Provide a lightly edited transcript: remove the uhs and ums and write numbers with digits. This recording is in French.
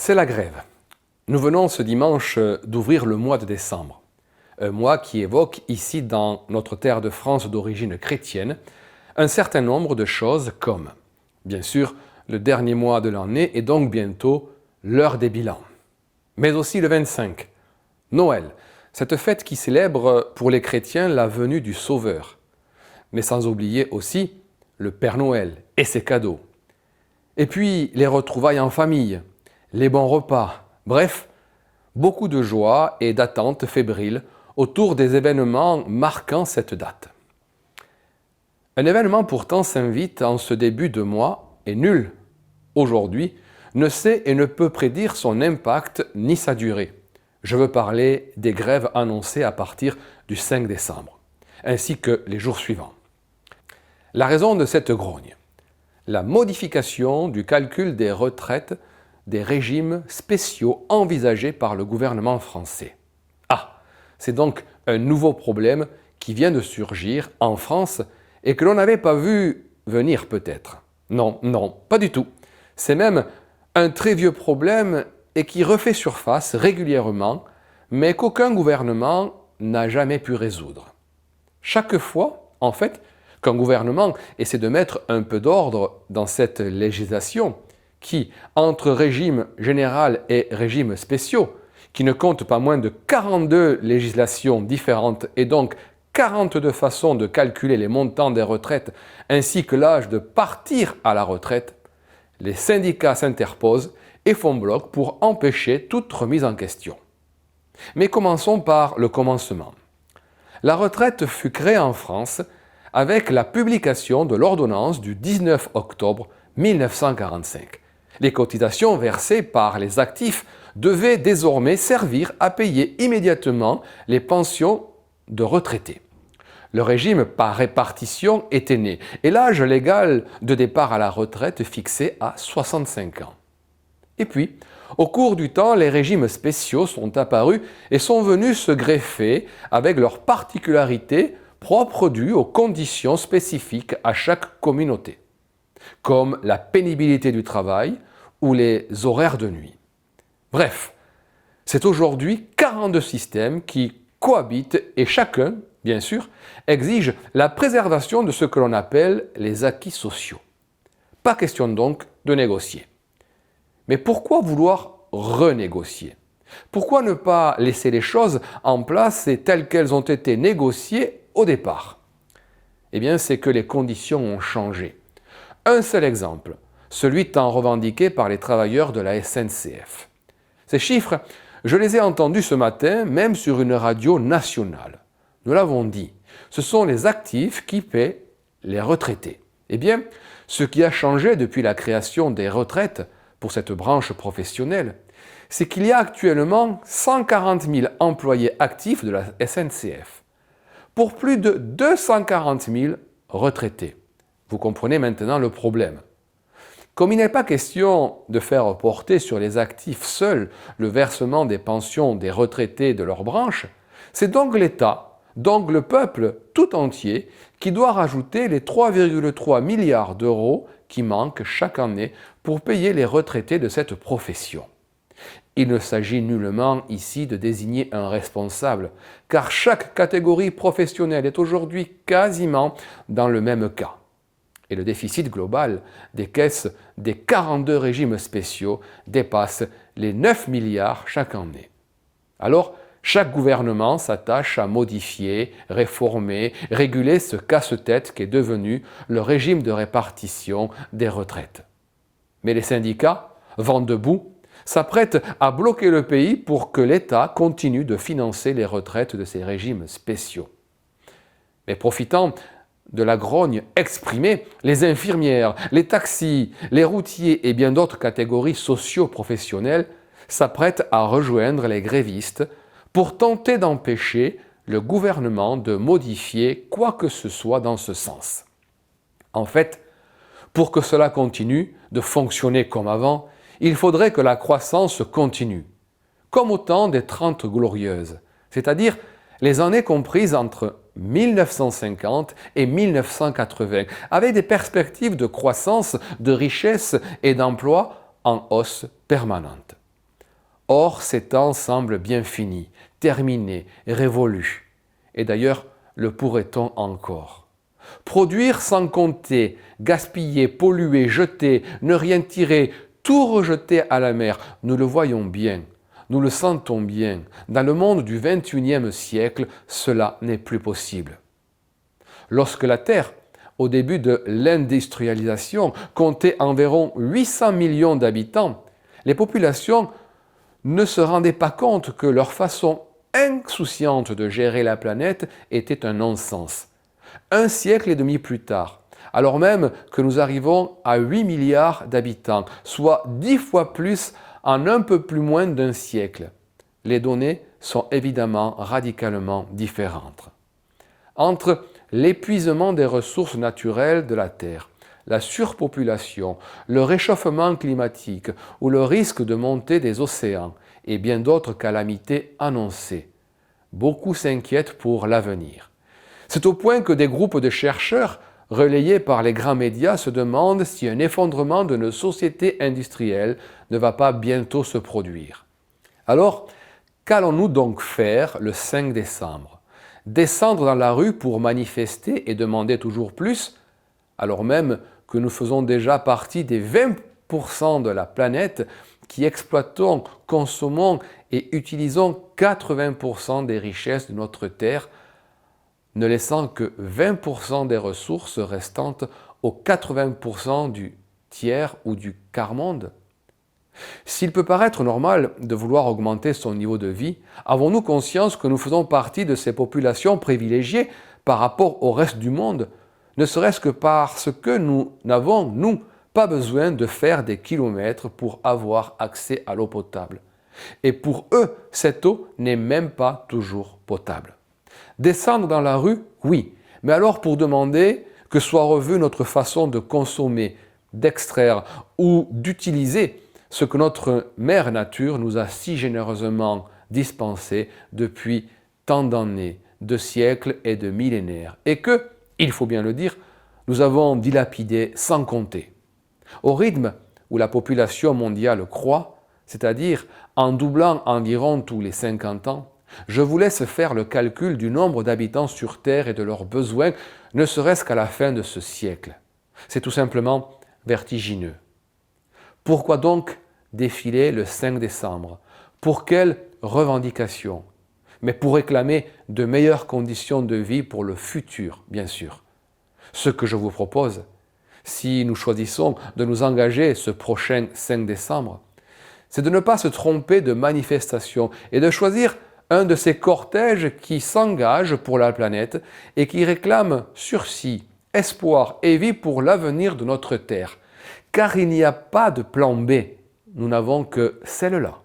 C'est la grève. Nous venons ce dimanche d'ouvrir le mois de décembre. Un mois qui évoque ici dans notre terre de France d'origine chrétienne un certain nombre de choses comme, bien sûr, le dernier mois de l'année et donc bientôt l'heure des bilans. Mais aussi le 25, Noël, cette fête qui célèbre pour les chrétiens la venue du Sauveur. Mais sans oublier aussi le Père Noël et ses cadeaux. Et puis les retrouvailles en famille, les bons repas, bref, beaucoup de joie et d'attente fébrile autour des événements marquant cette date. Un événement pourtant s'invite en ce début de mois et nul, aujourd'hui, ne sait et ne peut prédire son impact ni sa durée. Je veux parler des grèves annoncées à partir du 5 décembre, ainsi que les jours suivants. La raison de cette grogne, la modification du calcul des retraites des régimes spéciaux envisagés par le gouvernement français. Ah, c'est donc un nouveau problème qui vient de surgir en France et que l'on n'avait pas vu venir peut-être. Non, pas du tout. C'est même un très vieux problème et qui refait surface régulièrement, mais qu'aucun gouvernement n'a jamais pu résoudre. Chaque fois, en fait, qu'un gouvernement essaie de mettre un peu d'ordre dans cette législation, qui, entre régime général et régimes spéciaux, qui ne compte pas moins de 42 législations différentes et donc 42 façons de calculer les montants des retraites ainsi que l'âge de partir à la retraite, les syndicats s'interposent et font bloc pour empêcher toute remise en question. Mais commençons par le commencement. La retraite fut créée en France avec la publication de l'ordonnance du 19 octobre 1945. Les cotisations versées par les actifs devaient désormais servir à payer immédiatement les pensions de retraités. Le régime par répartition était né et l'âge légal de départ à la retraite fixé à 65 ans. Et puis, au cours du temps, les régimes spéciaux sont apparus et sont venus se greffer avec leurs particularités propres dues aux conditions spécifiques à chaque communauté, comme la pénibilité du travail ou les horaires de nuit. Bref, c'est aujourd'hui 42 systèmes qui cohabitent et chacun, bien sûr, exige la préservation de ce que l'on appelle les acquis sociaux. Pas question donc de négocier. Mais pourquoi vouloir renégocier? Pourquoi ne pas laisser les choses en place et telles qu'elles ont été négociées au départ? Eh bien, c'est que les conditions ont changé. Un seul exemple, celui tant revendiqué par les travailleurs de la SNCF. Ces chiffres, je les ai entendus ce matin, même sur une radio nationale. Nous l'avons dit, ce sont les actifs qui paient les retraités. Eh bien, ce qui a changé depuis la création des retraites pour cette branche professionnelle, c'est qu'il y a actuellement 140 000 employés actifs de la SNCF, pour plus de 240 000 retraités. Vous comprenez maintenant le problème. Comme il n'est pas question de faire porter sur les actifs seuls le versement des pensions des retraités de leur branche, c'est donc l'État, donc le peuple tout entier, qui doit rajouter les 3,3 milliards d'euros qui manquent chaque année pour payer les retraités de cette profession. Il ne s'agit nullement ici de désigner un responsable, car chaque catégorie professionnelle est aujourd'hui quasiment dans le même cas. Et le déficit global des caisses des 42 régimes spéciaux dépasse les 9 milliards chaque année. Alors, chaque gouvernement s'attache à modifier, réformer, réguler ce casse-tête qu'est devenu le régime de répartition des retraites. Mais les syndicats, vent debout, s'apprêtent à bloquer le pays pour que l'État continue de financer les retraites de ces régimes spéciaux. Mais profitant de la grogne exprimée, les infirmières, les taxis, les routiers et bien d'autres catégories socio-professionnelles s'apprêtent à rejoindre les grévistes pour tenter d'empêcher le gouvernement de modifier quoi que ce soit dans ce sens. En fait, pour que cela continue de fonctionner comme avant, il faudrait que la croissance continue, comme au temps des 30 glorieuses, c'est-à-dire les années comprises entre 1950 et 1980, avec des perspectives de croissance, de richesse et d'emploi en hausse permanente. Or, ces temps semblent bien finis, terminés, révolus. Et d'ailleurs, le pourrait-on encore? Produire sans compter, gaspiller, polluer, jeter, ne rien tirer, tout rejeter à la mer, nous le voyons bien, nous le sentons bien. Dans le monde du XXIe siècle, cela n'est plus possible. Lorsque la Terre, au début de l'industrialisation, comptait environ 800 millions d'habitants, les populations ne se rendaient pas compte que leur façon insouciante de gérer la planète était un non-sens. Un siècle et demi plus tard, alors même que nous arrivons à 8 milliards d'habitants, soit 10 fois plus en un peu plus moins d'un siècle, les données sont évidemment radicalement différentes. Entre l'épuisement des ressources naturelles de la Terre, la surpopulation, le réchauffement climatique ou le risque de montée des océans et bien d'autres calamités annoncées, beaucoup s'inquiètent pour l'avenir. C'est au point que des groupes de chercheurs, relayés par les grands médias, se demandent si un effondrement de nos sociétés industrielles ne va pas bientôt se produire. Alors, qu'allons-nous donc faire le 5 décembre? Descendre dans la rue pour manifester et demander toujours plus, alors même que nous faisons déjà partie des 20% de la planète qui exploitons, consommons et utilisons 80% des richesses de notre Terre, ne laissant que 20% des ressources restantes aux 80% du tiers ou du quart-monde? S'il peut paraître normal de vouloir augmenter son niveau de vie, avons-nous conscience que nous faisons partie de ces populations privilégiées par rapport au reste du monde, ne serait-ce que parce que nous n'avons, nous, pas besoin de faire des kilomètres pour avoir accès à l'eau potable. Et pour eux, cette eau n'est même pas toujours potable. Descendre dans la rue, oui, mais alors pour demander que soit revue notre façon de consommer, d'extraire ou d'utiliser ce que notre mère nature nous a si généreusement dispensé depuis tant d'années, de siècles et de millénaires, et que, il faut bien le dire, nous avons dilapidé sans compter. Au rythme où la population mondiale croît, c'est-à-dire en doublant environ tous les 50 ans, je vous laisse faire le calcul du nombre d'habitants sur Terre et de leurs besoins, ne serait-ce qu'à la fin de ce siècle. C'est tout simplement vertigineux. Pourquoi donc défiler le 5 décembre? Pour quelles revendications? Mais pour réclamer de meilleures conditions de vie pour le futur, bien sûr. Ce que je vous propose, si nous choisissons de nous engager ce prochain 5 décembre, c'est de ne pas se tromper de manifestation et de choisir un de ces cortèges qui s'engagent pour la planète et qui réclament sursis, espoir et vie pour l'avenir de notre Terre. Car il n'y a pas de plan B, nous n'avons que celle-là.